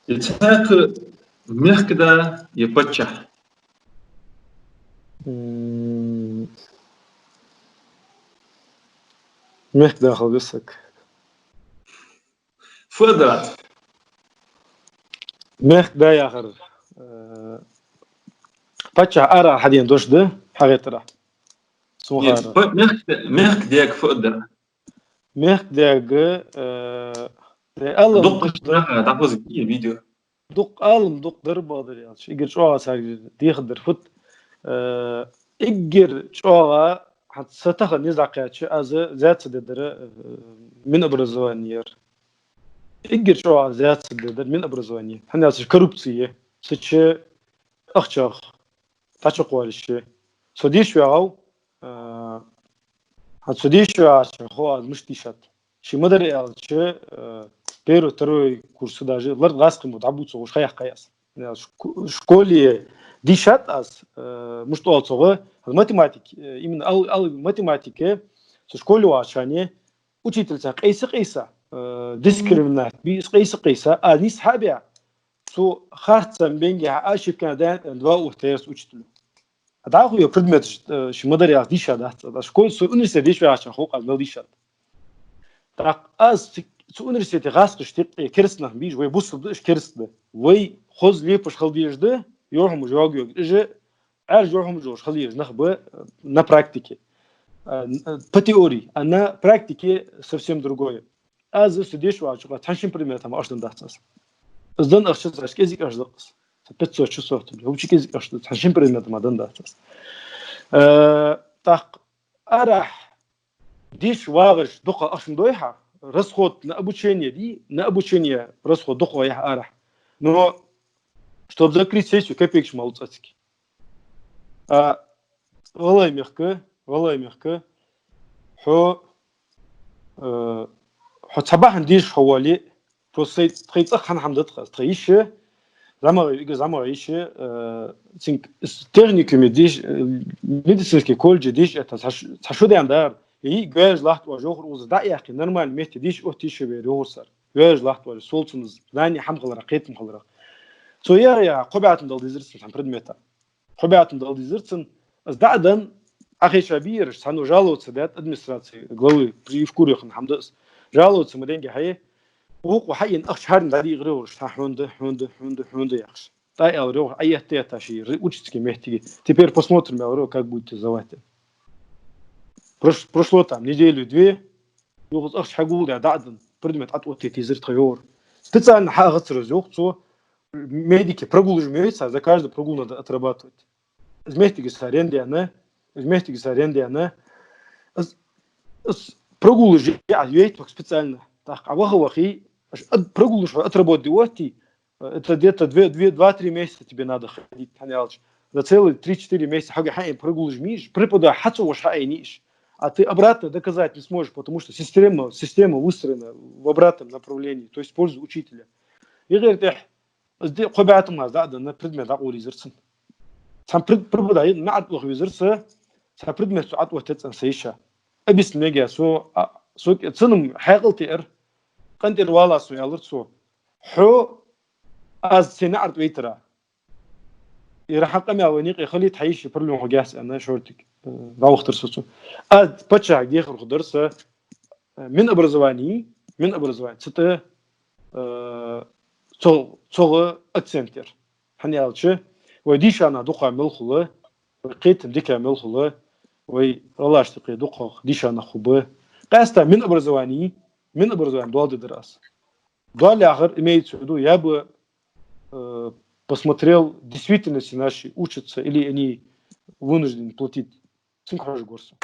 يتساق مخكدا يبتشح مخ داخل قصك فضلت مخ دا يا آخر بتشح أرى حدين دوش ده حاجة ترى سمخارة مخ ديك فضل مخ داق ألم دق شنها تعبوز الفيديو دق ألم دق دربا دريالش إجر شوها ساق ديخدر فت إجر شوها حتى ستخل نزعقاتش از ذات سددر من أبرزوانير إجر شوها ذات سددر من أبرزوانير حنا سش كروبسية سش أخشخ تاشق والش سديش وعو حت سديش وعش خو مش تيشات شي مدر يالش بيرو تروي كورس داجي لر غاسق متعبوت وش خيح قياس شكولي ديشات أس مش طول صغة الماتيماتيك именно ал математике со школы вачане учительца қиса дискриминат би қиса а не схабя со харцам бенги ашив канадан два ухтерс учителю да хуй предмет шмадаря диша да школ со университет диш вачан хук ал дишат так аз со университет гаск штип керснах би вы бусд керсд вы хоз лепш халдижды يوهم جواجو إجا أرجعهم جوش خليه نخبة на практике по теории а на практике совсем другое аз студиш вачуга таншин предметам аштан дахтас аздан ахшас язык аждас 500 часов учить язык аштан таншин предметам адан дахтас так арах диш вагаш духа ашин дойха расход на обучение расход духа я арах но чтобы закрыть сессию, копеечку малцацки. Валай мягко, хо цабахан диш хавали, просто тхайца хан хамдат хас, тхайше, замаише, техниками диш, медицинский колледж диш, это сашудян дар, и гвэж лахт важохр уз да яхи, нормально месте диш охтише верёсар, гвэж лахт важ солцуныз, знание хамхалара, қетм халара. So ja, Hobbyatendal дизерцен там предмета. Hobbyatendal дизерцен, сдадан ахишабир, сану жалуются да администрации главы при вкуряхан хамдас. Жалуются мы деньги хае. Ух, хайен ахшарн да игрёр, хунда яхш. Да я говорю, аятте таши, учительские мехтиги. Теперь посмотрим, я говорю, как будете сдавать. Прошло там неделю-две, югыз ахшагул да дадан предмет отвоте дизертхёр. Специально хагат разёхцо медики прогул жмёется, за каждый прогул надо отрабатывать. Вместе с арендиана, прогул же я специально. Так, а вахи прогул же отработать это где-то 2-3 месяца тебе надо ходить, понялось. За целые 3-4 месяца хагахай прогул жмишь, препода хацу вашайниш. А ты обратно доказать не сможешь, потому что система выстроена в обратном направлении, то есть в пользу учителя. И говорит, قبعت ما زاد أن предмет أقول يزرسن. سام предмет أي نعت وخ يزرسه. سام предмет سعات وتتسن سيشة. أبيس نيجي سو تسنم حقل تير. قنت الوالا سو يالر سو. حو از سنعرض ويترا. يراح قمي أونيق يخلي تحيش يبرلون حجاس أنا شورتك. راوخ ترسو. أد بتشع جيخ الخدرسه من أبرزواني سته صغ أكسنتر حنيالش وديش أنا دقة ملخلة وقيتم ديك ملخلة والله أشتقي دقة ديش أنا خبة قاستا من أبرزوان دوال درас دوال آخر имеет в виду я бы посмотрел действительно наши учатся или они вынуждены платить. Всем хорошего горса.